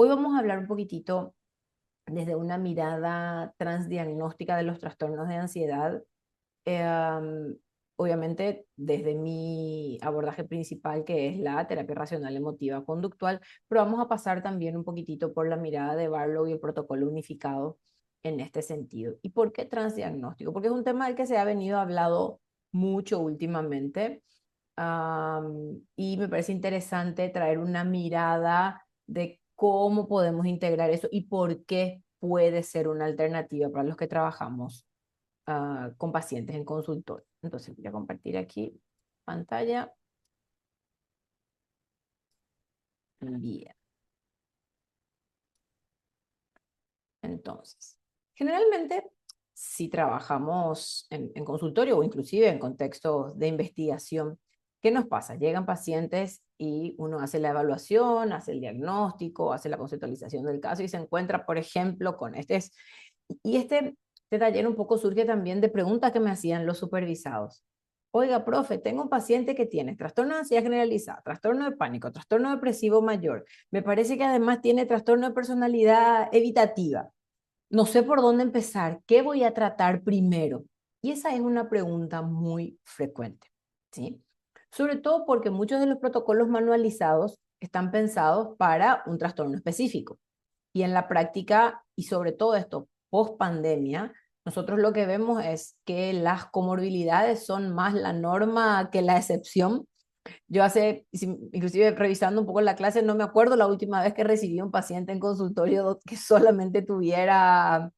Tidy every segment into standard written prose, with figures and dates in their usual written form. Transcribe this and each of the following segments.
Hoy vamos a hablar un poquitito desde una mirada transdiagnóstica de los trastornos de ansiedad. Em, Obviamente desde mi abordaje principal, que es la terapia racional emotiva conductual, pero vamos a pasar también un poquitito por la mirada de Barlow y el protocolo unificado en este sentido. ¿Y por qué transdiagnóstico? Porque es un tema del que se ha venido hablado mucho últimamente. Y me parece interesante traer una mirada de cómo podemos integrar eso y por qué puede ser una alternativa para los que trabajamos con pacientes en consultorio. Entonces voy a compartir aquí pantalla. Bien. Entonces, generalmente, si trabajamos en consultorio o inclusive en contextos de investigación, ¿qué nos pasa? Llegan pacientes y uno hace la evaluación, hace el diagnóstico, hace la conceptualización del caso y se encuentra, por ejemplo, con este taller un poco surge también de preguntas que me hacían los supervisados. Oiga, profe, tengo un paciente que tiene trastorno de ansiedad generalizada, trastorno de pánico, trastorno depresivo mayor. Me parece que además tiene trastorno de personalidad evitativa. No sé por dónde empezar. ¿Qué voy a tratar primero? Y esa es una pregunta muy frecuente, ¿sí? Sobre todo porque muchos de los protocolos manualizados están pensados para un trastorno específico. Y en la práctica, y sobre todo esto post pandemia, nosotros lo que vemos es que las comorbilidades son más la norma que la excepción. Yo inclusive revisando un poco la clase, no me acuerdo la última vez que recibí un paciente en consultorio que solamente tuviera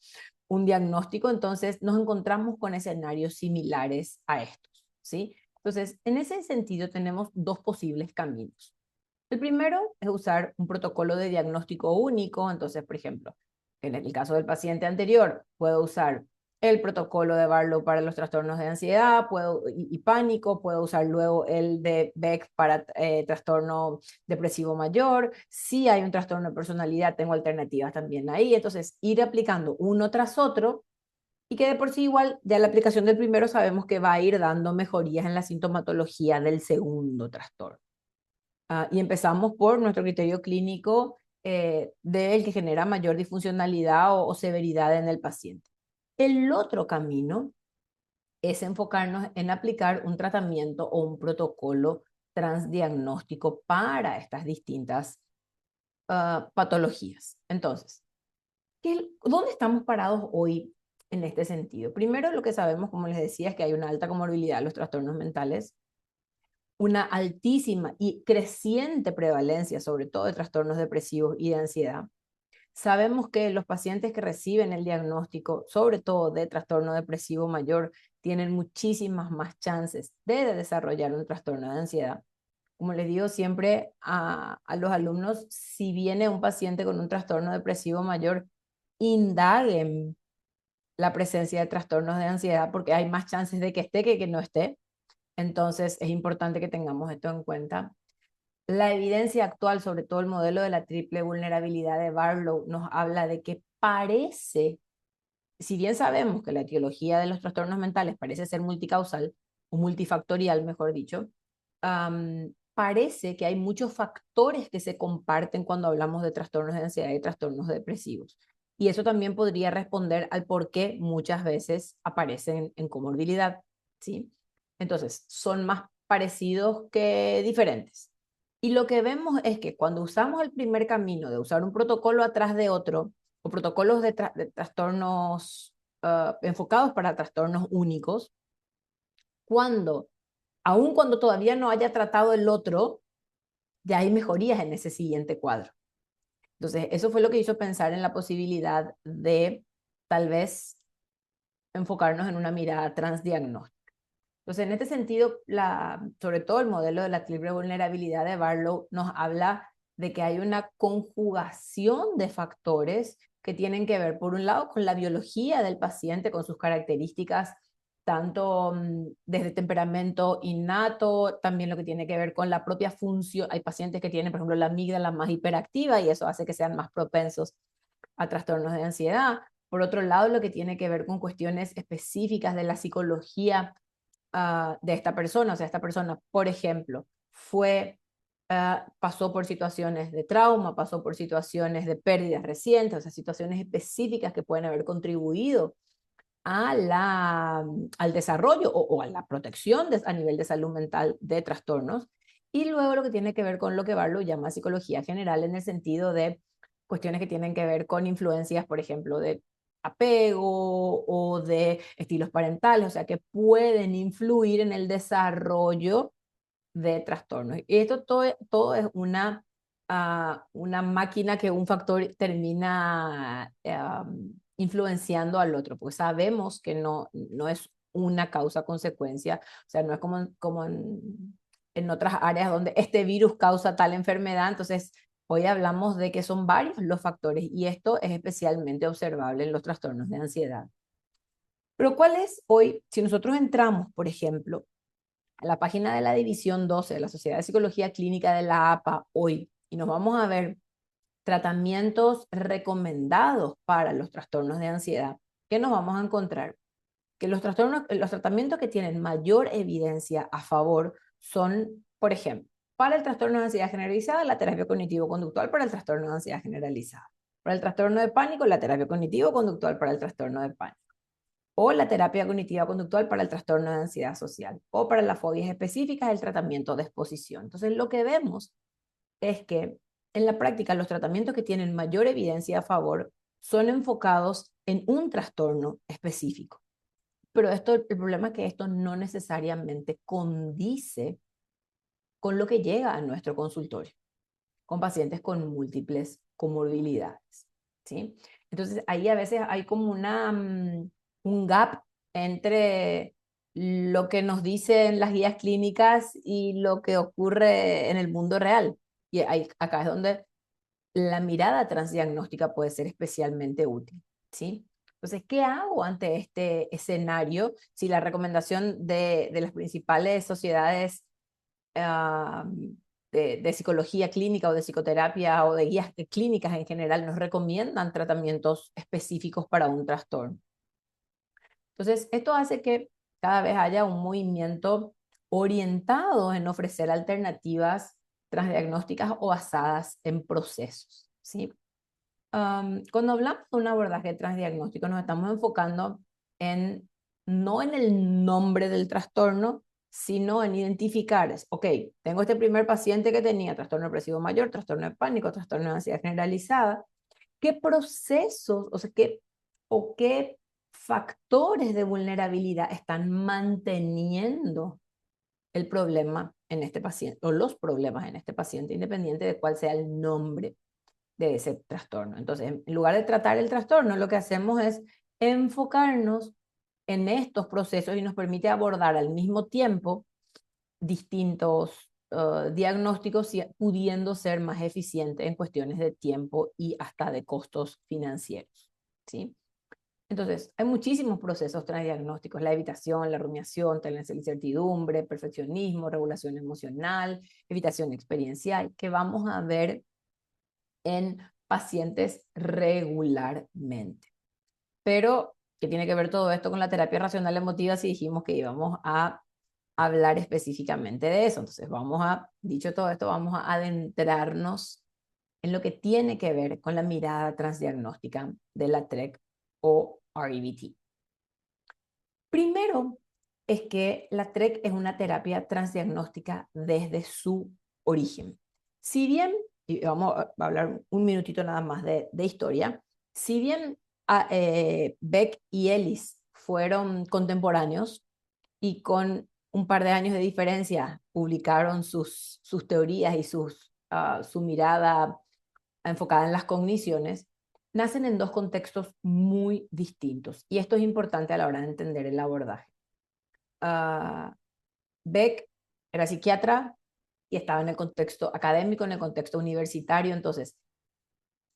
un diagnóstico, entonces nos encontramos con escenarios similares a estos, ¿sí? Entonces, en ese sentido tenemos dos posibles caminos. El primero es usar un protocolo de diagnóstico único. Entonces, por ejemplo, en el caso del paciente anterior, puedo usar el protocolo de Barlow para los trastornos de ansiedad y pánico, puedo usar luego el de Beck para trastorno depresivo mayor. Si hay un trastorno de personalidad, tengo alternativas también ahí. Entonces, ir aplicando uno tras otro y que de por sí igual ya la aplicación del primero sabemos que va a ir dando mejorías en la sintomatología del segundo trastorno. Y empezamos por nuestro criterio clínico del que genera mayor disfuncionalidad o severidad en el paciente. El otro camino es enfocarnos en aplicar un tratamiento o un protocolo transdiagnóstico para estas distintas patologías. Entonces, ¿dónde estamos parados hoy en este sentido? Primero, lo que sabemos, como les decía, es que hay una alta comorbilidad de los trastornos mentales, una altísima y creciente prevalencia, sobre todo de trastornos depresivos y de ansiedad. Sabemos que los pacientes que reciben el diagnóstico, sobre todo de trastorno depresivo mayor, tienen muchísimas más chances de desarrollar un trastorno de ansiedad. Como les digo siempre a los alumnos, si viene un paciente con un trastorno depresivo mayor, indaguen la presencia de trastornos de ansiedad porque hay más chances de que esté que no esté. Entonces, es importante que tengamos esto en cuenta. La evidencia actual, sobre todo el modelo de la triple vulnerabilidad de Barlow, nos habla de que parece, si bien sabemos que la etiología de los trastornos mentales parece ser multicausal o multifactorial, mejor dicho, parece que hay muchos factores que se comparten cuando hablamos de trastornos de ansiedad y trastornos depresivos. Y eso también podría responder al por qué muchas veces aparecen en comorbilidad, ¿sí? Entonces, son más parecidos que diferentes. Y lo que vemos es que cuando usamos el primer camino de usar un protocolo atrás de otro, o protocolos de trastornos enfocados para trastornos únicos, cuando, aun cuando todavía no haya tratado el otro, ya hay mejorías en ese siguiente cuadro. Entonces, eso fue lo que hizo pensar en la posibilidad de tal vez enfocarnos en una mirada transdiagnóstica. Entonces, en este sentido, sobre todo el modelo de la triple vulnerabilidad de Barlow nos habla de que hay una conjugación de factores que tienen que ver, por un lado, con la biología del paciente, con sus características, tanto desde temperamento innato, también lo que tiene que ver con la propia función. Hay pacientes que tienen, por ejemplo, la amígdala más hiperactiva y eso hace que sean más propensos a trastornos de ansiedad. Por otro lado, lo que tiene que ver con cuestiones específicas de la psicología de esta persona. O sea, esta persona, por ejemplo, fue pasó por situaciones de trauma, pasó por situaciones de pérdidas recientes, o sea, situaciones específicas que pueden haber contribuido al desarrollo o a la protección a nivel de salud mental de trastornos. Y luego lo que tiene que ver con lo que Barlow llama psicología general, en el sentido de cuestiones que tienen que ver con influencias, por ejemplo, de apego o de estilos parentales, o sea, que pueden influir en el desarrollo de trastornos. Y esto todo es una máquina que un factor termina influenciando al otro, porque sabemos que no es una causa-consecuencia, o sea, no es como en otras áreas donde este virus causa tal enfermedad, entonces hoy hablamos de que son varios los factores y esto es especialmente observable en los trastornos de ansiedad. Pero ¿cuál es hoy, si nosotros entramos, por ejemplo, a la página de la División 12 de la Sociedad de Psicología Clínica de la APA hoy y nos vamos a ver tratamientos recomendados para los trastornos de ansiedad, ¿qué nos vamos a encontrar? Que los tratamientos que tienen mayor evidencia a favor son, por ejemplo, para el trastorno de ansiedad generalizada, la terapia cognitivo-conductual para el trastorno de ansiedad generalizada. Para el trastorno de pánico, la terapia cognitivo-conductual para el trastorno de pánico. O la terapia cognitiva conductual para el trastorno de ansiedad social. O para las fobias específicas, el tratamiento de exposición. Entonces, lo que vemos es que en la práctica los tratamientos que tienen mayor evidencia a favor son enfocados en un trastorno específico. Pero el problema es que esto no necesariamente condice con lo que llega a nuestro consultorio, con pacientes con múltiples comorbilidades, ¿sí? Entonces, ahí a veces hay como un gap entre lo que nos dicen las guías clínicas y lo que ocurre en el mundo real. Y acá es donde la mirada transdiagnóstica puede ser especialmente útil, ¿sí? Entonces, ¿qué hago ante este escenario si la recomendación de las principales sociedades uh, de psicología clínica o de psicoterapia o de guías clínicas en general nos recomiendan tratamientos específicos para un trastorno? Entonces, esto hace que cada vez haya un movimiento orientado en ofrecer alternativas transdiagnósticas o basadas en procesos, ¿sí? Cuando hablamos de un abordaje transdiagnóstico, nos estamos enfocando no en el nombre del trastorno, sino en identificar, ok, tengo este primer paciente que tenía trastorno depresivo mayor, trastorno de pánico, trastorno de ansiedad generalizada, ¿qué procesos, o sea, qué factores de vulnerabilidad están manteniendo el problema en este paciente, o los problemas en este paciente, independiente de cuál sea el nombre de ese trastorno? Entonces, en lugar de tratar el trastorno, lo que hacemos es enfocarnos en estos procesos y nos permite abordar al mismo tiempo distintos diagnósticos, pudiendo ser más eficiente en cuestiones de tiempo y hasta de costos financieros, ¿sí? Entonces, hay muchísimos procesos transdiagnósticos: la evitación, la rumiación, tolerancia a la incertidumbre, perfeccionismo, regulación emocional, evitación experiencial, que vamos a ver en pacientes regularmente. Pero, ¿qué tiene que ver todo esto con la terapia racional emotiva si dijimos que íbamos a hablar específicamente de eso? Entonces, dicho todo esto, vamos a adentrarnos en lo que tiene que ver con la mirada transdiagnóstica de la TREC o REBT. Primero, es que la TREC es una terapia transdiagnóstica desde su origen. Si bien, y vamos a hablar un minutito nada más de historia, si bien Beck y Ellis fueron contemporáneos y con un par de años de diferencia publicaron sus teorías y su mirada enfocada en las cogniciones, nacen en dos contextos muy distintos. Y esto es importante a la hora de entender el abordaje. Beck era psiquiatra y estaba en el contexto académico, en el contexto universitario. Entonces,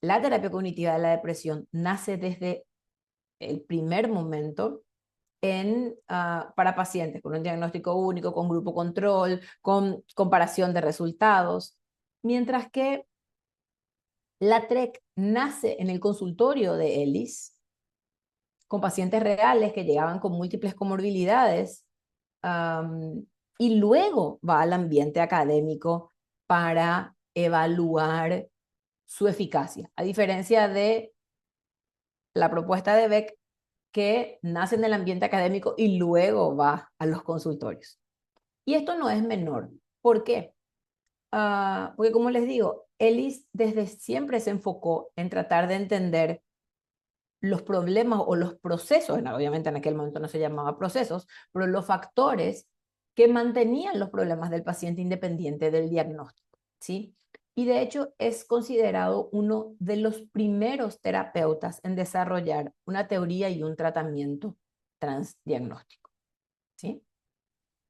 la terapia cognitiva de la depresión nace desde el primer momento para pacientes con un diagnóstico único, con grupo control, con comparación de resultados, mientras que la TREC nace en el consultorio de Ellis, con pacientes reales que llegaban con múltiples comorbilidades, y luego va al ambiente académico para evaluar su eficacia, a diferencia de la propuesta de Beck, que nace en el ambiente académico y luego va a los consultorios. Y esto no es menor. ¿Por qué? Porque como les digo, Ellis desde siempre se enfocó en tratar de entender los problemas o los procesos, obviamente en aquel momento no se llamaba procesos, pero los factores que mantenían los problemas del paciente independiente del diagnóstico, ¿sí? Y de hecho es considerado uno de los primeros terapeutas en desarrollar una teoría y un tratamiento transdiagnóstico, ¿sí?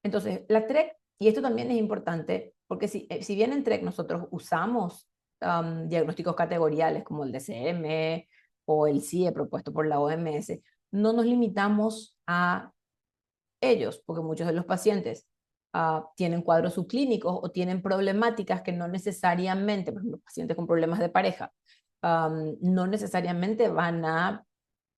Entonces, la TREC, y esto también es importante, porque si bien en TREC nosotros usamos diagnósticos categoriales como el DCM o el CIE propuesto por la OMS, no nos limitamos a ellos, porque muchos de los pacientes tienen cuadros subclínicos o tienen problemáticas que no necesariamente, por ejemplo, pacientes con problemas de pareja, no necesariamente van a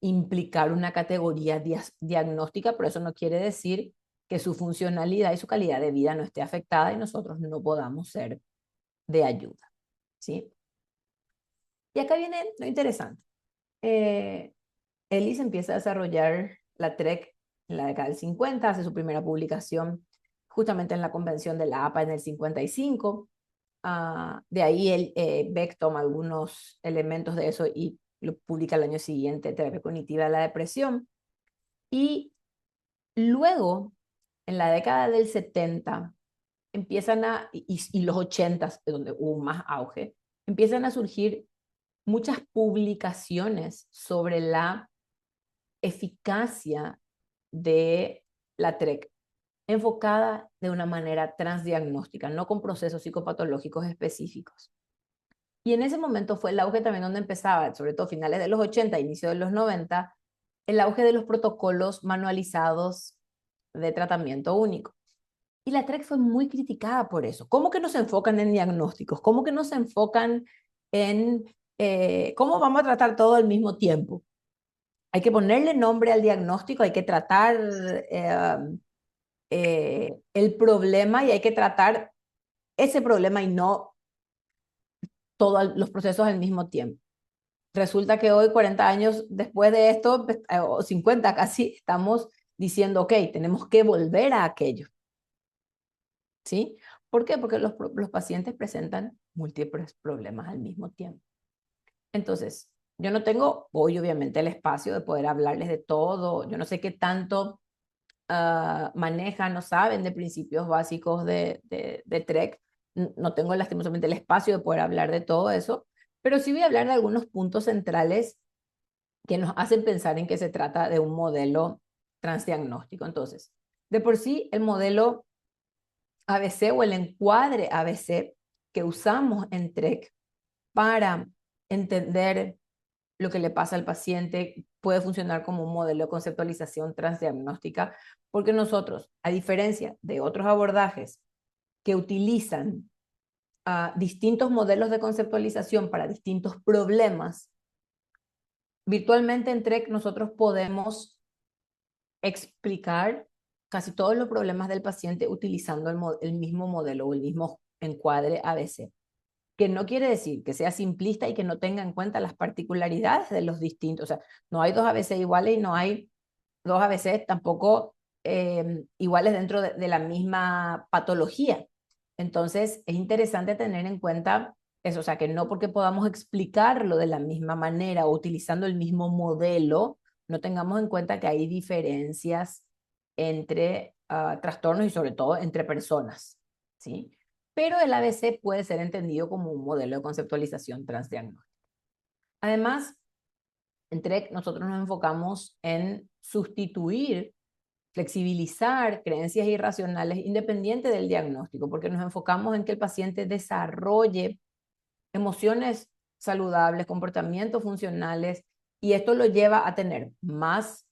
implicar una categoría diagnóstica, pero eso no quiere decir que su funcionalidad y su calidad de vida no esté afectada y nosotros no podamos ser de ayuda, ¿sí? Y acá viene lo interesante. Ellis empieza a desarrollar la TREC en la década del 50, hace su primera publicación justamente en la convención de la APA en el 55. De ahí Beck toma algunos elementos de eso y lo publica el año siguiente, Terapia Cognitiva de la Depresión. Y luego, en la década del 70, y los 80, donde hubo más auge, empiezan a surgir muchas publicaciones sobre la eficacia de la TREC, enfocada de una manera transdiagnóstica, no con procesos psicopatológicos específicos. Y en ese momento fue el auge también donde empezaba, sobre todo finales de los 80, inicio de los 90, el auge de los protocolos manualizados de tratamiento único. Y la TREC fue muy criticada por eso. ¿Cómo que no se enfocan en diagnósticos? ¿Cómo que no se enfocan en cómo vamos a tratar todo al mismo tiempo? Hay que ponerle nombre al diagnóstico, hay que tratar el problema y hay que tratar ese problema y no todos los procesos al mismo tiempo. Resulta que hoy, 40 años después de esto, o 50 casi, estamos diciendo, ok, tenemos que volver a aquello. ¿Sí? ¿Por qué? Porque los pacientes presentan múltiples problemas al mismo tiempo. Entonces, yo no tengo hoy obviamente el espacio de poder hablarles de todo. Yo no sé qué tanto manejan o saben de principios básicos de TREC. No tengo lastimosamente el espacio de poder hablar de todo eso, pero sí voy a hablar de algunos puntos centrales que nos hacen pensar en que se trata de un modelo transdiagnóstico. Entonces, de por sí, el modelo ABC o el encuadre ABC que usamos en TREC para entender lo que le pasa al paciente puede funcionar como un modelo de conceptualización transdiagnóstica, porque nosotros, a diferencia de otros abordajes que utilizan distintos modelos de conceptualización para distintos problemas, virtualmente en TREC nosotros podemos explicar casi todos los problemas del paciente utilizando el mismo modelo o el mismo encuadre ABC, que no quiere decir que sea simplista y que no tenga en cuenta las particularidades de los distintos. O sea, no hay dos ABC iguales y no hay dos ABC tampoco iguales dentro de la misma patología. Entonces, es interesante tener en cuenta eso, o sea, que no porque podamos explicarlo de la misma manera o utilizando el mismo modelo, no tengamos en cuenta que hay diferencias entre trastornos y sobre todo entre personas, ¿sí? Pero el ABC puede ser entendido como un modelo de conceptualización transdiagnóstica. Además, en TREC nosotros nos enfocamos en sustituir, flexibilizar creencias irracionales independientes del diagnóstico, porque nos enfocamos en que el paciente desarrolle emociones saludables, comportamientos funcionales, y esto lo lleva a tener más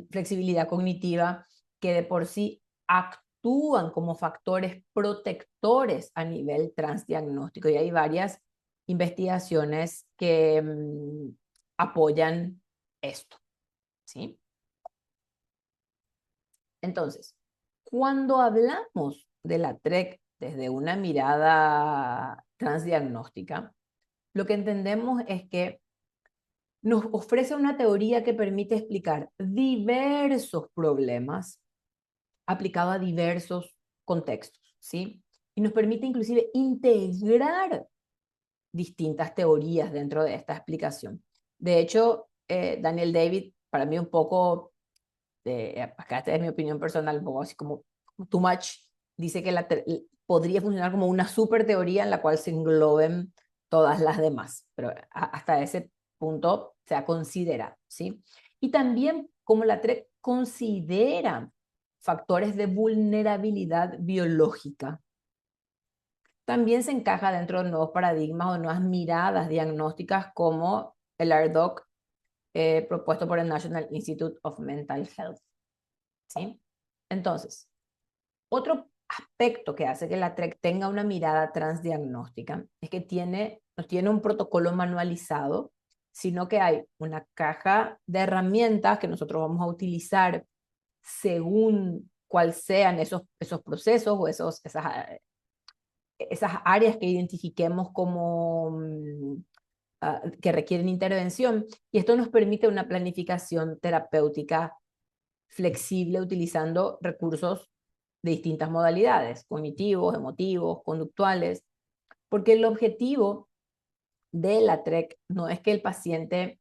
flexibilidad cognitiva, que de por sí actúan como factores protectores a nivel transdiagnóstico. Y hay varias investigaciones que apoyan esto, ¿sí? Entonces, cuando hablamos de la TREC desde una mirada transdiagnóstica, lo que entendemos es que nos ofrece una teoría que permite explicar diversos problemas aplicados a diversos contextos, ¿sí? Y nos permite inclusive integrar distintas teorías dentro de esta explicación. De hecho, Daniel David, para mí un poco, acá esta es mi opinión personal, un poco así como too much, dice que podría funcionar como una super teoría en la cual se engloben todas las demás, pero hasta ese punto se ha considerado, ¿sí? Y también como la TREC considera factores de vulnerabilidad biológica, también se encaja dentro de nuevos paradigmas o nuevas miradas diagnósticas como el RDoC propuesto por el National Institute of Mental Health, ¿sí? Entonces, otro aspecto que hace que la TREC tenga una mirada transdiagnóstica es que no tiene un protocolo manualizado, sino que hay una caja de herramientas que nosotros vamos a utilizar según cuáles sean esos procesos o esas áreas que identifiquemos como que requieren intervención. Y esto nos permite una planificación terapéutica flexible utilizando recursos de distintas modalidades, cognitivos, emotivos, conductuales, porque el objetivo de la TREC no es que el paciente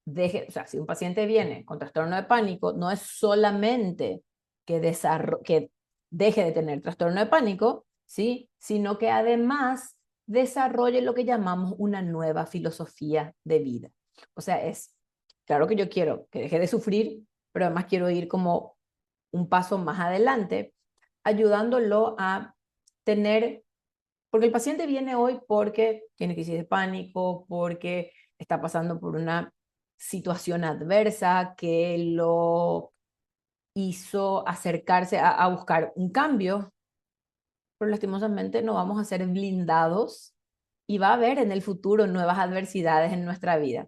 deje, o sea, si un paciente viene con trastorno de pánico, no es solamente que deje de tener trastorno de pánico, ¿sí? Sino que además desarrolle lo que llamamos una nueva filosofía de vida. O sea, claro que yo quiero que deje de sufrir, pero además quiero ir como un paso más adelante, ayudándolo a tener, porque el paciente viene hoy porque tiene crisis de pánico, porque está pasando por una situación adversa que lo hizo acercarse a buscar un cambio, pero lastimosamente no vamos a ser blindados y va a haber en el futuro nuevas adversidades en nuestra vida.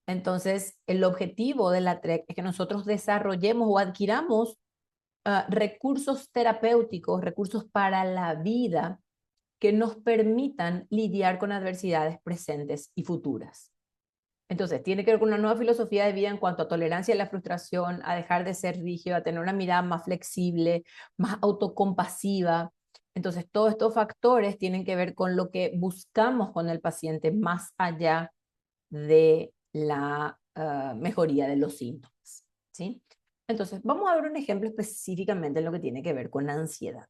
Entonces, el objetivo de la TREC es que nosotros desarrollemos o adquiramos recursos terapéuticos, recursos para la vida que nos permitan lidiar con adversidades presentes y futuras. Entonces, tiene que ver con una nueva filosofía de vida en cuanto a tolerancia a la frustración, a dejar de ser rígido, a tener una mirada más flexible, más autocompasiva. Entonces, todos estos factores tienen que ver con lo que buscamos con el paciente más allá de la mejoría de los síntomas, ¿sí? Entonces, vamos a ver un ejemplo específicamente en lo que tiene que ver con la ansiedad.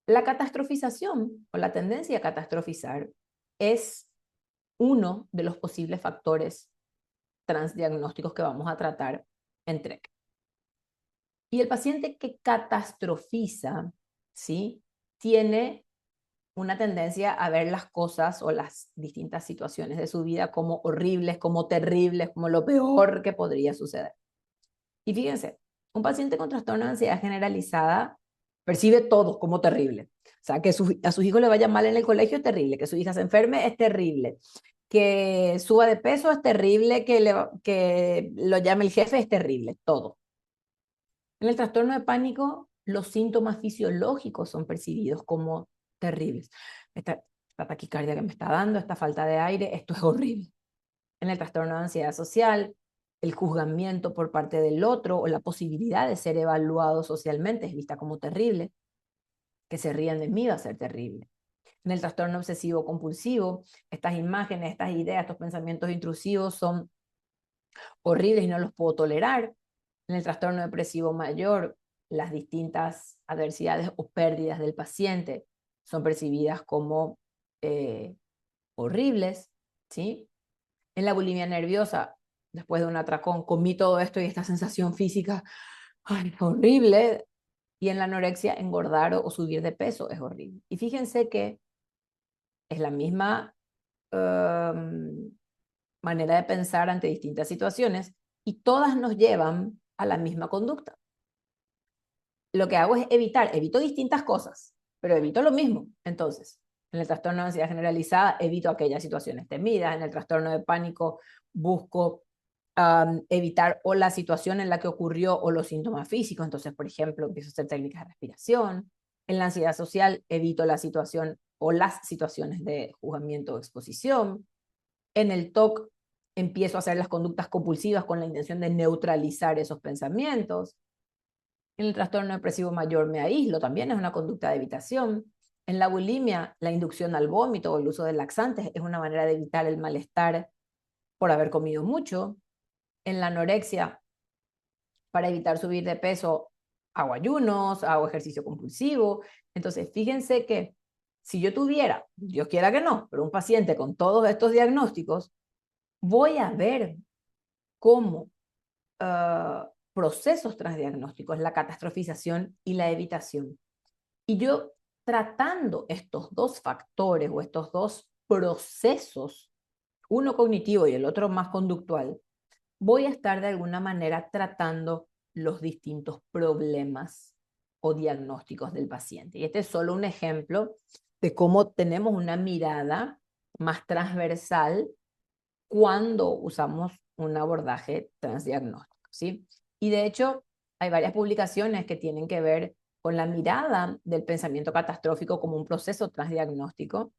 La catastrofización o la tendencia a catastrofizar es uno de los posibles factores transdiagnósticos que vamos a tratar en TREC. Y el paciente que catastrofiza, ¿sí? Tiene una tendencia a ver las cosas o las distintas situaciones de su vida como horribles, como terribles, como lo peor que podría suceder. Y fíjense, un paciente con trastorno de ansiedad generalizada percibe todo como terrible. O sea, que a sus hijos le vaya mal en el colegio es terrible, que su hija se enferme es terrible, que suba de peso es terrible, que lo llame el jefe es terrible, todo. En el trastorno de pánico, los síntomas fisiológicos son percibidos como terribles. Esta taquicardia que me está dando, esta falta de aire, esto es horrible. En el trastorno de ansiedad social, el juzgamiento por parte del otro o la posibilidad de ser evaluado socialmente es vista como terrible. Que se rían de mí va a ser terrible. En el trastorno obsesivo compulsivo, estas imágenes, estas ideas, estos pensamientos intrusivos son horribles y no los puedo tolerar. En el trastorno depresivo mayor, las distintas adversidades o pérdidas del paciente son percibidas como horribles, ¿sí? En la bulimia nerviosa, después de un atracón, comí todo esto y esta sensación física, ay, horrible. Y en la anorexia, engordar o subir de peso es horrible. Y fíjense que es la misma manera de pensar ante distintas situaciones y todas nos llevan a la misma conducta. Lo que hago es evito distintas cosas, pero evito lo mismo. Entonces, en el trastorno de ansiedad generalizada, evito aquellas situaciones temidas. En el trastorno de pánico, busco evitar o la situación en la que ocurrió o los síntomas físicos. Entonces, por ejemplo, empiezo a hacer técnicas de respiración. En la ansiedad social evito la situación o las situaciones de juzgamiento o exposición. En el TOC empiezo a hacer las conductas compulsivas con la intención de neutralizar esos pensamientos. En el trastorno depresivo mayor me aíslo, también es una conducta de evitación. En la bulimia, la inducción al vómito o el uso de laxantes es una manera de evitar el malestar por haber comido mucho. En la anorexia, para evitar subir de peso, hago ayunos, hago ejercicio compulsivo. Entonces, fíjense que si yo tuviera, Dios quiera que no, pero un paciente con todos estos diagnósticos, voy a ver cómo procesos transdiagnósticos, la catastrofización y la evitación. Y yo tratando estos dos factores o estos dos procesos, uno cognitivo y el otro más conductual, voy a estar de alguna manera tratando los distintos problemas o diagnósticos del paciente. Y este es solo un ejemplo de cómo tenemos una mirada más transversal cuando usamos un abordaje transdiagnóstico, ¿sí? Y de hecho, hay varias publicaciones que tienen que ver con la mirada del pensamiento catastrófico como un proceso transdiagnóstico.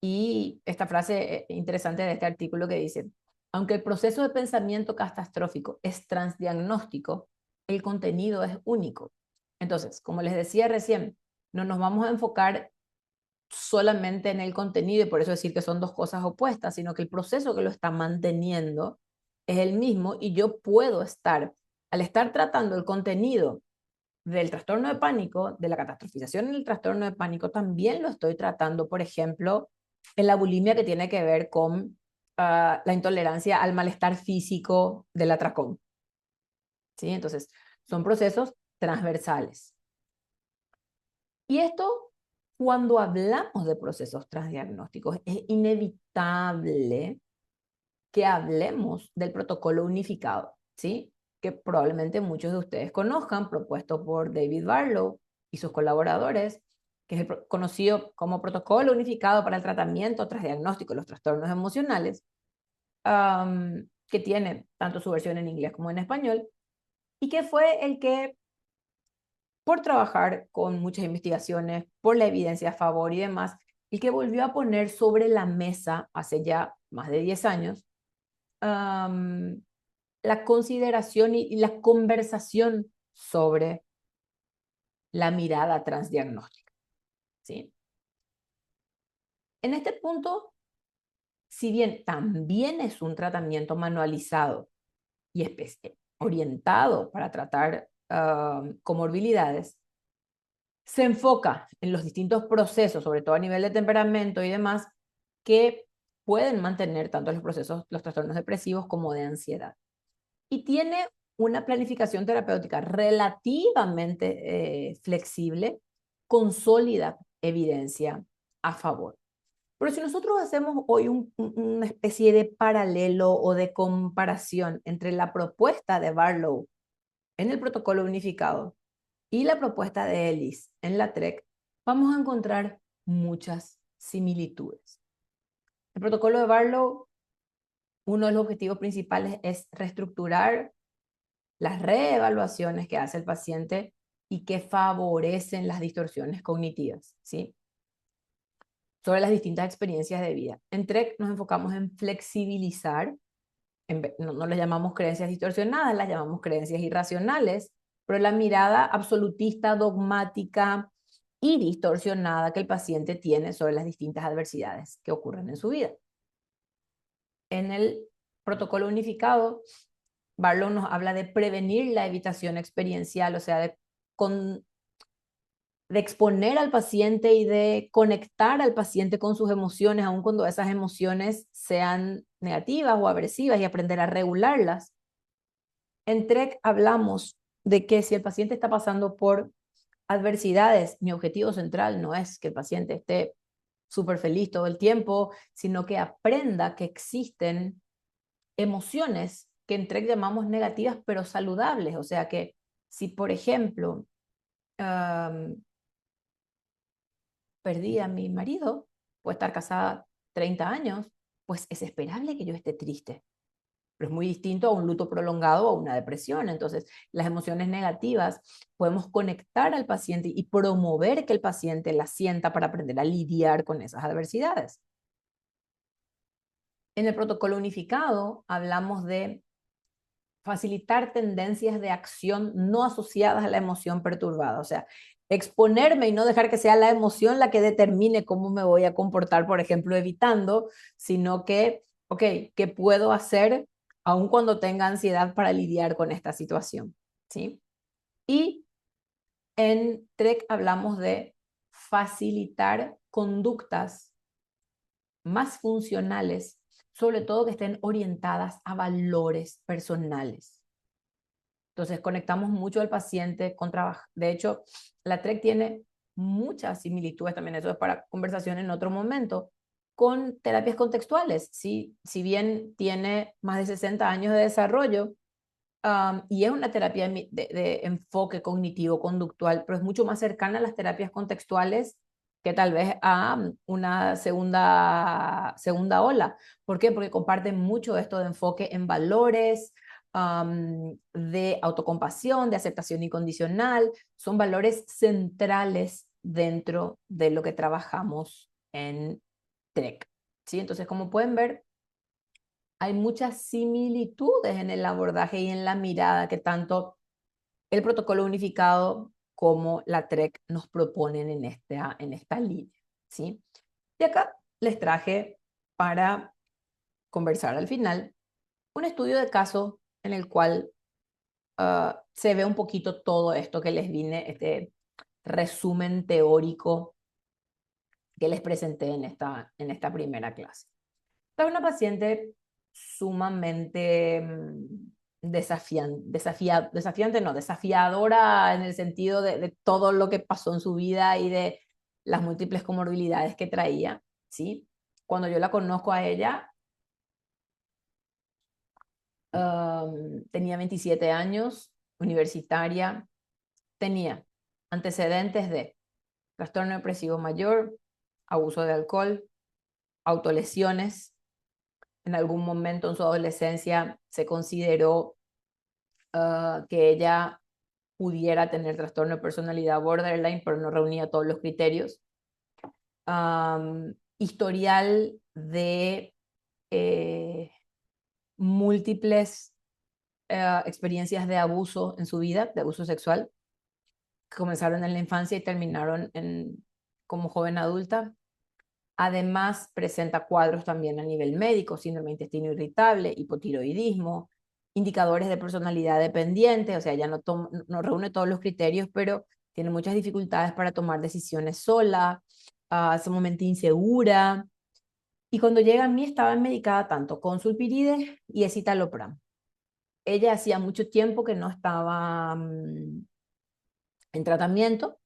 Y esta frase interesante de este artículo que dice, aunque el proceso de pensamiento catastrófico es transdiagnóstico, el contenido es único. Entonces, como les decía recién, no nos vamos a enfocar solamente en el contenido y por eso decir que son dos cosas opuestas, sino que el proceso que lo está manteniendo es el mismo y yo puedo estar, al estar tratando el contenido del trastorno de pánico, de la catastrofización en el trastorno de pánico, también lo estoy tratando, por ejemplo, en la bulimia que tiene que ver con la intolerancia al malestar físico del atracón. ¿Sí? Entonces, son procesos transversales. Y esto, cuando hablamos de procesos transdiagnósticos, es inevitable que hablemos del protocolo unificado, ¿sí? Que probablemente muchos de ustedes conozcan, propuesto por David Barlow y sus colaboradores, que es el conocido como protocolo unificado para el tratamiento transdiagnóstico de los trastornos emocionales, que tiene tanto su versión en inglés como en español, y que fue el que por trabajar con muchas investigaciones, por la evidencia a favor y demás, y que volvió a poner sobre la mesa hace ya más de 10 años la consideración y la conversación sobre la mirada transdiagnóstica. ¿Sí? En este punto, si bien también es un tratamiento manualizado y orientado para tratar comorbilidades, se enfoca en los distintos procesos, sobre todo a nivel de temperamento y demás, que pueden mantener tanto los procesos, los trastornos depresivos como de ansiedad. Y tiene una planificación terapéutica relativamente flexible, con sólida evidencia a favor. Pero si nosotros hacemos hoy una especie de paralelo o de comparación entre la propuesta de Barlow en el protocolo unificado y la propuesta de Ellis en la TREC, vamos a encontrar muchas similitudes. El protocolo de Barlow, uno de los objetivos principales es reestructurar las reevaluaciones que hace el paciente y que favorecen las distorsiones cognitivas, ¿sí? Sobre las distintas experiencias de vida. En TREC nos enfocamos en flexibilizar, no las llamamos creencias distorsionadas, las llamamos creencias irracionales, pero la mirada absolutista, dogmática y distorsionada que el paciente tiene sobre las distintas adversidades que ocurren en su vida. En el protocolo unificado, Barlow nos habla de prevenir la evitación experiencial, o sea, de exponer al paciente y de conectar al paciente con sus emociones, aun cuando esas emociones sean negativas o agresivas, y aprender a regularlas. En TREC hablamos de que si el paciente está pasando por adversidades, mi objetivo central no es que el paciente esté súper feliz todo el tiempo, sino que aprenda que existen emociones que en TREC llamamos negativas pero saludables. O sea que si, por ejemplo, perdí a mi marido, puedo estar casada 30 años, pues es esperable que yo esté triste. pero es muy distinto a un luto prolongado o a una depresión. Entonces, las emociones negativas podemos conectar al paciente y promover que el paciente las sienta para aprender a lidiar con esas adversidades. En el protocolo unificado hablamos de facilitar tendencias de acción no asociadas a la emoción perturbada, o sea, exponerme y no dejar que sea la emoción la que determine cómo me voy a comportar, por ejemplo, evitando, sino que, ok, ¿qué puedo hacer aun cuando tenga ansiedad para lidiar con esta situación? ¿Sí? Y en TREC hablamos de facilitar conductas más funcionales, sobre todo que estén orientadas a valores personales. Entonces conectamos mucho al paciente con trabajo. De hecho, la TREC tiene muchas similitudes también, eso es para conversación en otro momento, con terapias contextuales. ¿Sí? Si bien tiene más de 60 años de desarrollo, y es una terapia de enfoque cognitivo-conductual, pero es mucho más cercana a las terapias contextuales que tal vez a una segunda ola. ¿Por qué? Porque comparten mucho esto de enfoque en valores, de autocompasión, de aceptación incondicional. Son valores centrales dentro de lo que trabajamos en TREC. ¿Sí? Entonces, como pueden ver, hay muchas similitudes en el abordaje y en la mirada que tanto el protocolo unificado como la TREC nos proponen en esta línea. ¿Sí? Y acá les traje para conversar al final un estudio de caso en el cual se ve un poquito todo esto que les vine, este resumen teórico que les presenté en esta primera clase. Es una paciente sumamente desafiante, no, desafiadora en el sentido de todo lo que pasó en su vida y de las múltiples comorbilidades que traía, ¿sí? Cuando yo la conozco a ella, tenía 27 años, universitaria, tenía antecedentes de trastorno depresivo mayor, abuso de alcohol, autolesiones. En algún momento en su adolescencia se consideró que ella pudiera tener trastorno de personalidad borderline, pero no reunía todos los criterios. Historial de múltiples experiencias de abuso en su vida, de abuso sexual, que comenzaron en la infancia y terminaron como joven adulta. Además, presenta cuadros también a nivel médico, síndrome de intestino irritable, hipotiroidismo, indicadores de personalidad dependiente, o sea, ya no reúne todos los criterios, pero tiene muchas dificultades para tomar decisiones sola, sumamente insegura. Y cuando llega a mí estaba medicada tanto con sulpirides y escitalopram. Ella hacía mucho tiempo que no estaba en tratamiento,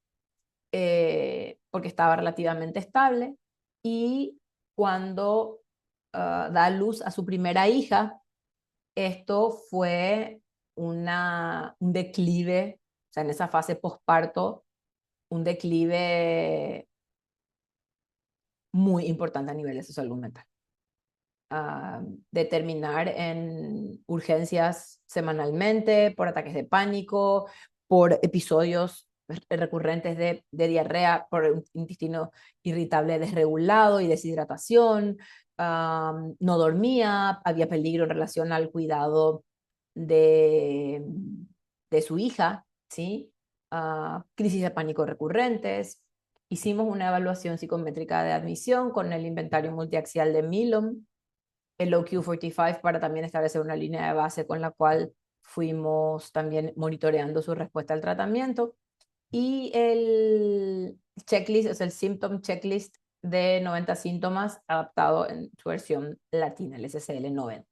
porque estaba relativamente estable, y cuando da a luz a su primera hija, esto fue un declive, o sea, en esa fase posparto, un declive muy importante a nivel de su salud mental. De terminar en urgencias semanalmente por ataques de pánico, por episodios recurrentes de diarrea, por un intestino irritable desregulado y deshidratación. No dormía, había peligro en relación al cuidado de, de su hija, ¿sí? Crisis de pánico recurrentes. Hicimos una evaluación psicométrica de admisión con el inventario multiaxial de Milom, el OQ45, para también establecer una línea de base con la cual fuimos también monitoreando su respuesta al tratamiento. Y el checklist, es el symptom checklist de 90 síntomas adaptado en su versión latina, el SSL-90.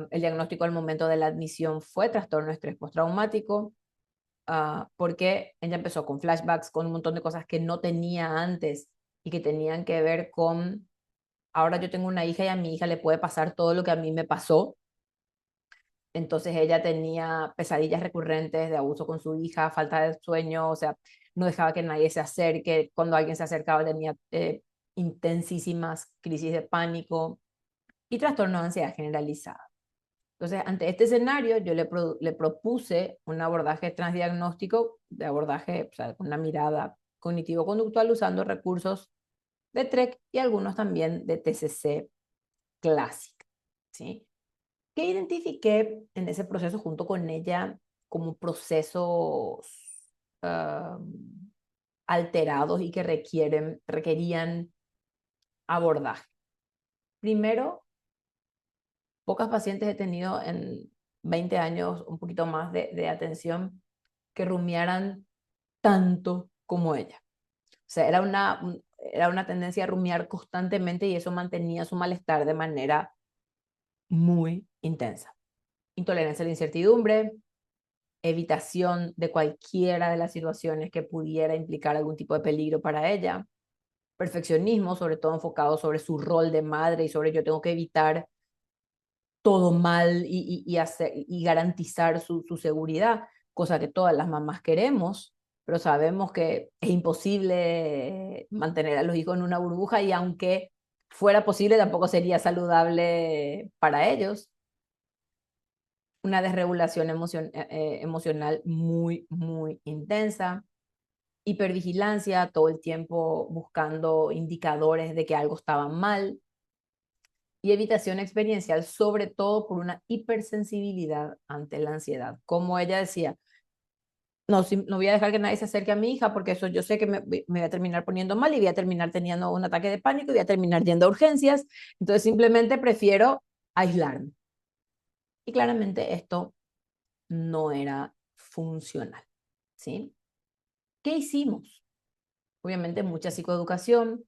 El diagnóstico al momento de la admisión fue trastorno de estrés postraumático, porque ella empezó con flashbacks, con un montón de cosas que no tenía antes y que tenían que ver con: ahora yo tengo una hija y a mi hija le puede pasar todo lo que a mí me pasó. Entonces ella tenía pesadillas recurrentes de abuso con su hija, falta de sueño, o sea, no dejaba que nadie se acerque. Cuando alguien se acercaba tenía intensísimas crisis de pánico. y trastorno de ansiedad generalizada. Entonces, ante este escenario, yo le propuse un abordaje transdiagnóstico, de abordaje, o sea, con una mirada cognitivo-conductual usando recursos de TREC y algunos también de TCC clásica, ¿sí? ¿Qué identifiqué en ese proceso junto con ella como procesos uh, alterados y que requerían abordaje? Primero, pocas pacientes he tenido en 20 años, un poquito más de atención, que rumiaran tanto como ella. O sea, era una tendencia a rumiar constantemente y eso mantenía su malestar de manera muy intensa. Intolerancia a la incertidumbre, evitación de cualquiera de las situaciones que pudiera implicar algún tipo de peligro para ella, perfeccionismo, sobre todo enfocado sobre su rol de madre y sobre yo tengo que evitar todo mal y garantizar su seguridad, cosa que todas las mamás queremos, pero sabemos que es imposible mantener a los hijos en una burbuja y aunque fuera posible tampoco sería saludable para ellos. Una desregulación emocional muy, muy intensa, hipervigilancia, todo el tiempo buscando indicadores de que algo estaba mal, y evitación experiencial, sobre todo por una hipersensibilidad ante la ansiedad. Como ella decía, no, no voy a dejar que nadie se acerque a mi hija porque eso yo sé que me voy a terminar poniendo mal y voy a terminar teniendo un ataque de pánico y voy a terminar yendo a urgencias. Entonces simplemente prefiero aislarme. Y claramente esto no era funcional, ¿sí? ¿Qué hicimos? Obviamente mucha psicoeducación,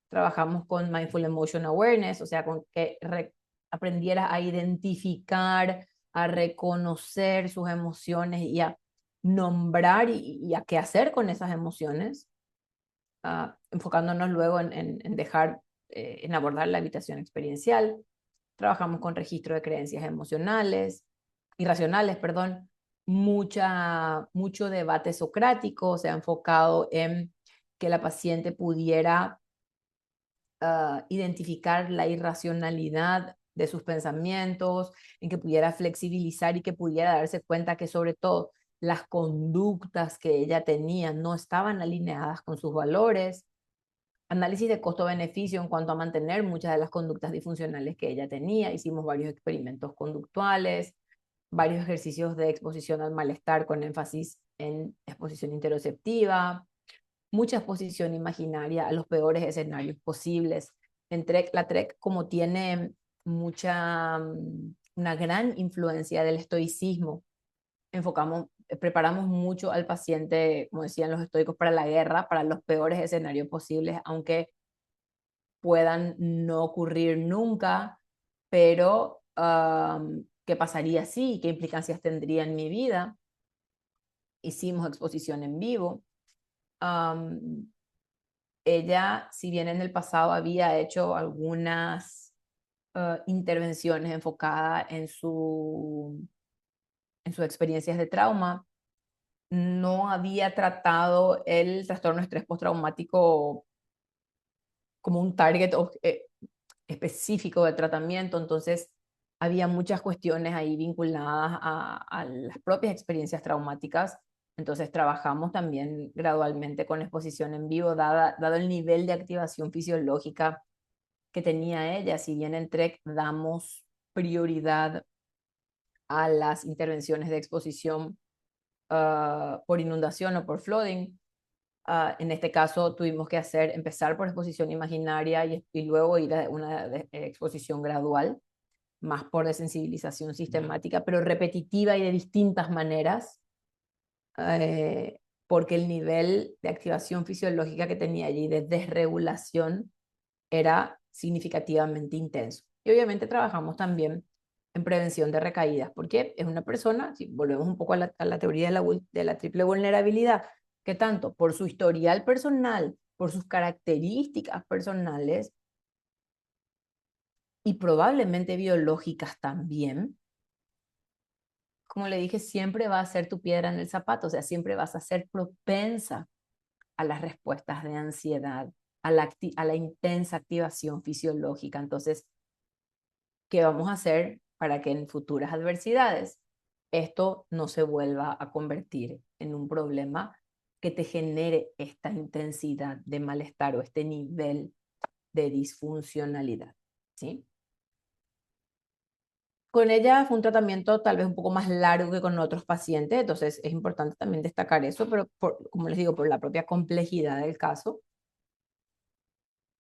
trabajamos con Mindful Emotion Awareness, o sea, con que aprendiera a identificar, a reconocer sus emociones y a nombrar y a qué hacer con esas emociones, enfocándonos luego en dejar, en abordar la habitación experiencial. Trabajamos con registro de creencias emocionales, irracionales, perdón, mucho debate socrático, se ha enfocado en que la paciente pudiera identificar la irracionalidad de sus pensamientos, en que pudiera flexibilizar y que pudiera darse cuenta que sobre todo las conductas que ella tenía no estaban alineadas con sus valores, análisis de costo-beneficio en cuanto a mantener muchas de las conductas disfuncionales que ella tenía, hicimos varios experimentos conductuales, varios ejercicios de exposición al malestar con énfasis en exposición interoceptiva, mucha exposición imaginaria a los peores escenarios posibles. En TREC, la TREC, como tiene una gran influencia del estoicismo, preparamos mucho al paciente, como decían los estoicos, para la guerra, para los peores escenarios posibles, aunque puedan no ocurrir nunca, pero ¿qué pasaría si? ¿Qué implicancias tendría en mi vida? Hicimos exposición en vivo. Ella, si bien en el pasado había hecho algunas intervenciones enfocadas en sus experiencias de trauma, no había tratado el trastorno de estrés postraumático como un target específico de tratamiento, entonces había muchas cuestiones ahí vinculadas a las propias experiencias traumáticas. Entonces trabajamos también gradualmente con exposición en vivo, dado el nivel de activación fisiológica que tenía ella. Si bien en TREC damos prioridad a las intervenciones de exposición por inundación o por flooding, en este caso tuvimos que empezar por exposición imaginaria y luego ir a una exposición gradual, más por desensibilización sistemática, pero repetitiva y de distintas maneras, eh, porque el nivel de activación fisiológica que tenía allí de desregulación era significativamente intenso. Y obviamente trabajamos también en prevención de recaídas, porque es una persona, si volvemos un poco a la teoría de la triple vulnerabilidad, que tanto por su historial personal, por sus características personales y probablemente biológicas también, como le dije, siempre va a ser tu piedra en el zapato, o sea, siempre vas a ser propensa a las respuestas de ansiedad, a la intensa activación fisiológica. Entonces, ¿qué vamos a hacer para que en futuras adversidades esto no se vuelva a convertir en un problema que te genere esta intensidad de malestar o este nivel de disfuncionalidad? ¿Sí? Con ella fue un tratamiento tal vez un poco más largo que con otros pacientes, entonces es importante también destacar eso, pero como les digo, por la propia complejidad del caso.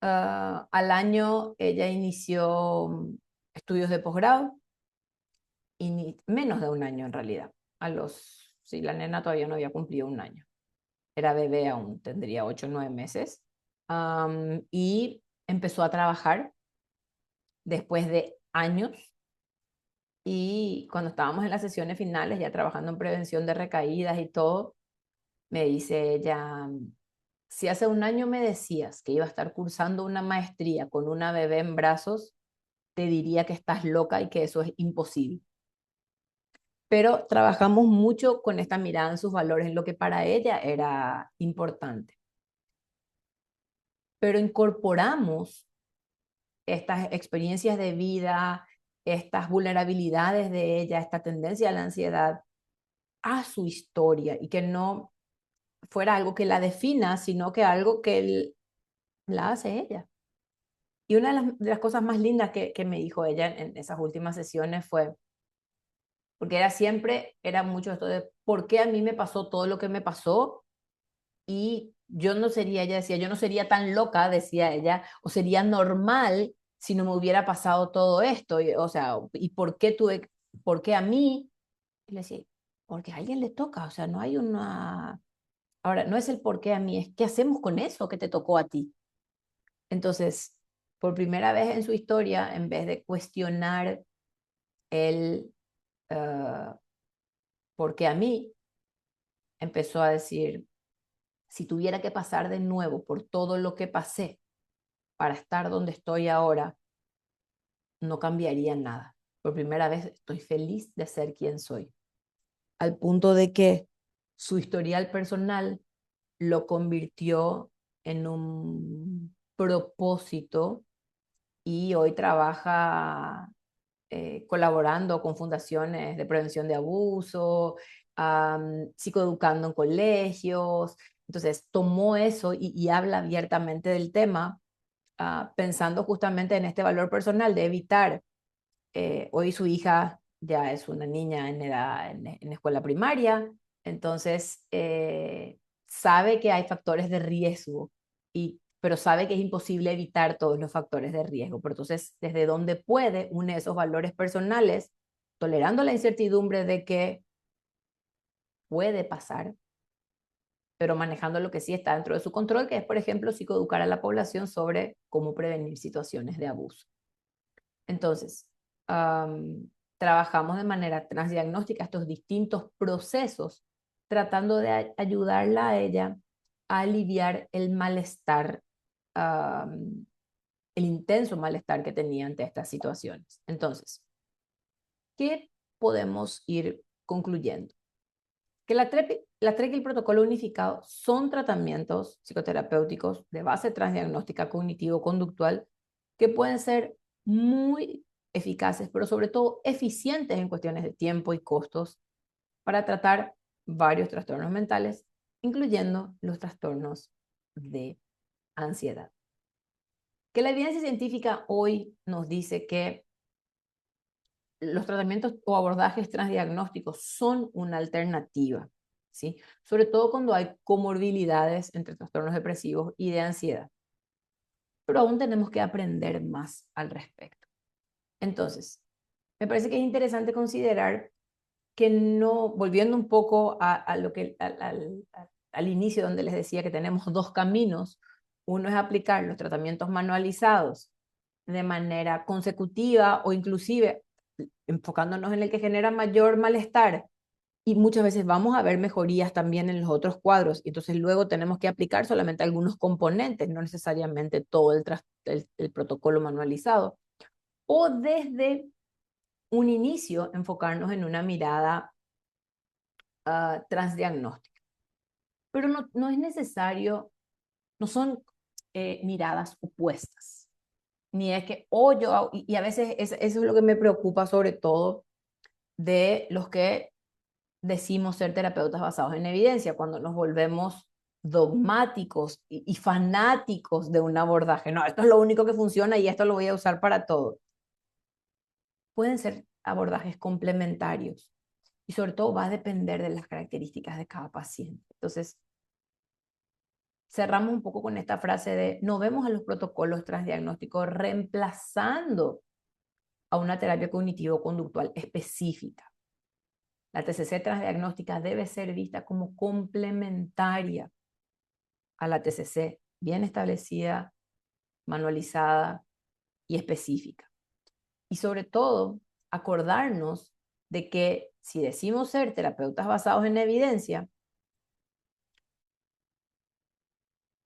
Al año ella inició estudios de posgrado, y menos de un año en realidad. Sí, la nena todavía no había cumplido un año. Era bebé aún, tendría 8 o 9 meses. Y empezó a trabajar después de años. Y cuando estábamos en las sesiones finales, ya trabajando en prevención de recaídas y todo, me dice ella, si hace un año me decías que iba a estar cursando una maestría con una bebé en brazos, te diría que estás loca y que eso es imposible. Pero trabajamos mucho con esta mirada en sus valores, en lo que para ella era importante. Pero incorporamos estas experiencias de vida, estas vulnerabilidades de ella, esta tendencia a la ansiedad a su historia y que no fuera algo que la defina, sino que algo que la hace ella. Y una de las cosas más lindas que me dijo ella en esas últimas sesiones fue, porque era mucho esto de por qué a mí me pasó todo lo que me pasó y yo no sería, ella decía, yo no sería tan loca, decía ella, o sería normal si no me hubiera pasado todo esto, o sea, ¿y por qué a mí? Y le decía, porque a alguien le toca, o sea, no hay una, ahora, no es el por qué a mí, es qué hacemos con eso que te tocó a ti. Entonces, por primera vez en su historia, en vez de cuestionar el uh, por qué a mí, empezó a decir, si tuviera que pasar de nuevo por todo lo que pasé para estar donde estoy ahora, no cambiaría nada. Por primera vez estoy feliz de ser quien soy. Al punto de que su historial personal lo convirtió en un propósito y hoy trabaja colaborando con fundaciones de prevención de abuso, psicoeducando en colegios. Entonces tomó eso y habla abiertamente del tema, pensando justamente en este valor personal de evitar. Hoy su hija ya es una niña en edad, en escuela primaria, entonces sabe que hay factores de riesgo, pero sabe que es imposible evitar todos los factores de riesgo. Pero entonces, desde donde puede, une esos valores personales, tolerando la incertidumbre de que puede pasar, pero manejando lo que sí está dentro de su control, que es, por ejemplo, psicoeducar a la población sobre cómo prevenir situaciones de abuso. Entonces, trabajamos de manera transdiagnóstica estos distintos procesos, tratando de ayudarla a ella a aliviar el malestar, el intenso malestar que tenía ante estas situaciones. Entonces, ¿qué podemos ir concluyendo? Que la TREC y el protocolo unificado son tratamientos psicoterapéuticos de base transdiagnóstica cognitivo-conductual que pueden ser muy eficaces, pero sobre todo eficientes en cuestiones de tiempo y costos para tratar varios trastornos mentales, incluyendo los trastornos de ansiedad. Que la evidencia científica hoy nos dice que los tratamientos o abordajes transdiagnósticos son una alternativa, ¿sí? Sobre todo cuando hay comorbilidades entre trastornos depresivos y de ansiedad. Pero aún tenemos que aprender más al respecto. Entonces, me parece que es interesante considerar que no, volviendo un poco a lo que al inicio donde les decía que tenemos dos caminos, uno es aplicar los tratamientos manualizados de manera consecutiva o inclusive enfocándonos en el que genera mayor malestar y muchas veces vamos a ver mejorías también en los otros cuadros y entonces luego tenemos que aplicar solamente algunos componentes, no necesariamente todo el protocolo manualizado. O desde un inicio enfocarnos en una mirada transdiagnóstica. Pero no es necesario, no son miradas opuestas. ni es que, oh, y a veces eso es lo que me preocupa sobre todo de los que decimos ser terapeutas basados en evidencia, cuando nos volvemos dogmáticos y fanáticos de un abordaje. No, esto es lo único que funciona y esto lo voy a usar para todo. Pueden ser abordajes complementarios y sobre todo va a depender de las características de cada paciente. Entonces, cerramos un poco con esta frase de no vemos a los protocolos transdiagnósticos reemplazando a una terapia cognitivo-conductual específica. La TCC transdiagnóstica debe ser vista como complementaria a la TCC bien establecida, manualizada y específica. Y sobre todo, acordarnos de que si decimos ser terapeutas basados en evidencia,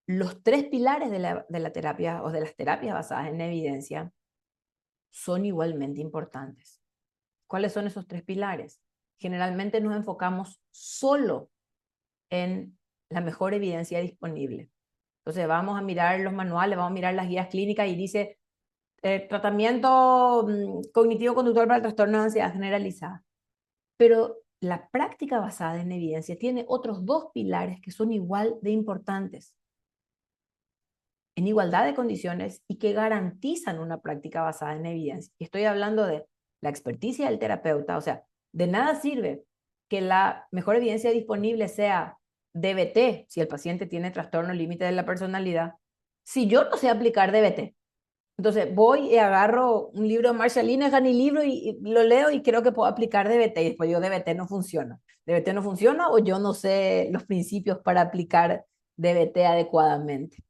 los tres pilares de la terapia o de las terapias basadas en evidencia son igualmente importantes. ¿Cuáles son esos tres pilares? Generalmente nos enfocamos solo en la mejor evidencia disponible. Entonces vamos a mirar los manuales, vamos a mirar las guías clínicas y dice tratamiento cognitivo-conductual para el trastorno de ansiedad generalizada. Pero la práctica basada en evidencia tiene otros dos pilares que son igual de importantes, en igualdad de condiciones y que garantizan una práctica basada en evidencia. Y estoy hablando de la experticia del terapeuta, o sea, de nada sirve que la mejor evidencia disponible sea DBT, si el paciente tiene trastorno límite de la personalidad, si yo no sé aplicar DBT. Entonces voy y agarro un libro de Marshall Linehan y libro y lo leo y creo que puedo aplicar DBT y después yo DBT no funciona. DBT no funciona o yo no sé los principios para aplicar DBT adecuadamente.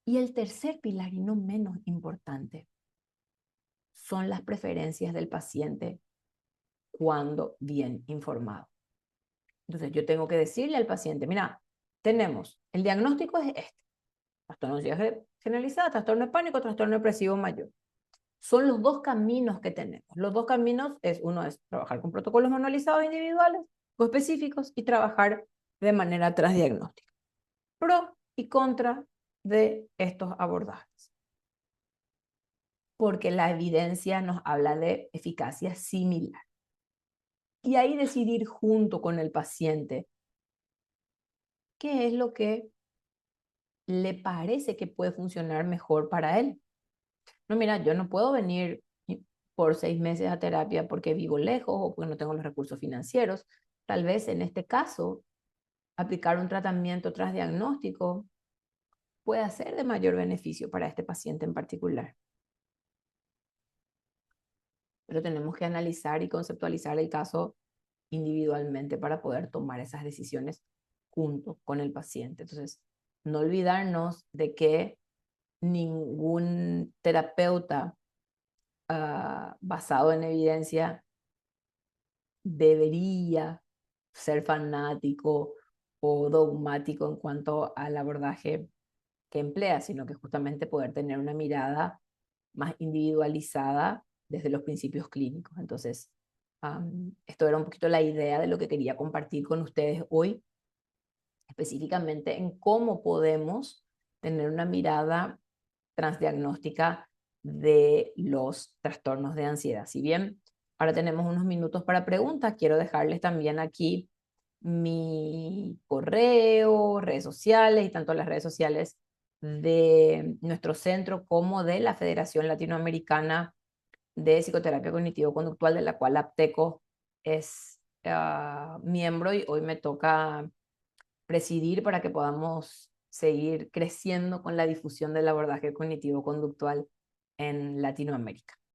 Y el tercer pilar, y no menos importante, son las preferencias del paciente cuando bien informado. Entonces yo tengo que decirle al paciente, mira, tenemos, el diagnóstico es este, trastorno de ansiedad generalizada, trastorno de pánico, trastorno depresivo mayor. Son los dos caminos que tenemos. Los dos caminos uno es trabajar con protocolos manualizados individuales o específicos y trabajar de manera transdiagnóstica. Pro y contra de estos abordajes. Porque la evidencia nos habla de eficacia similar. Y ahí decidir junto con el paciente qué es lo que le parece que puede funcionar mejor para él. No, mira, yo no puedo venir por 6 meses a terapia porque vivo lejos o porque no tengo los recursos financieros. Tal vez en este caso, aplicar un tratamiento transdiagnóstico pueda ser de mayor beneficio para este paciente en particular. Pero tenemos que analizar y conceptualizar el caso individualmente para poder tomar esas decisiones junto con el paciente. Entonces, no olvidarnos de que ningún terapeuta basado en evidencia debería ser fanático o dogmático en cuanto al abordaje que emplea, sino que justamente poder tener una mirada más individualizada desde los principios clínicos. Entonces, esto era un poquito la idea de lo que quería compartir con ustedes hoy, específicamente en cómo podemos tener una mirada transdiagnóstica de los trastornos de ansiedad. Si bien ahora tenemos unos minutos para preguntas, quiero dejarles también aquí mi correo, redes sociales y tanto las redes sociales de nuestro centro como de la Federación Latinoamericana de Psicoterapia Cognitivo-Conductual, de la cual Apteco es miembro y hoy me toca presidir para que podamos seguir creciendo con la difusión del abordaje cognitivo-conductual en Latinoamérica.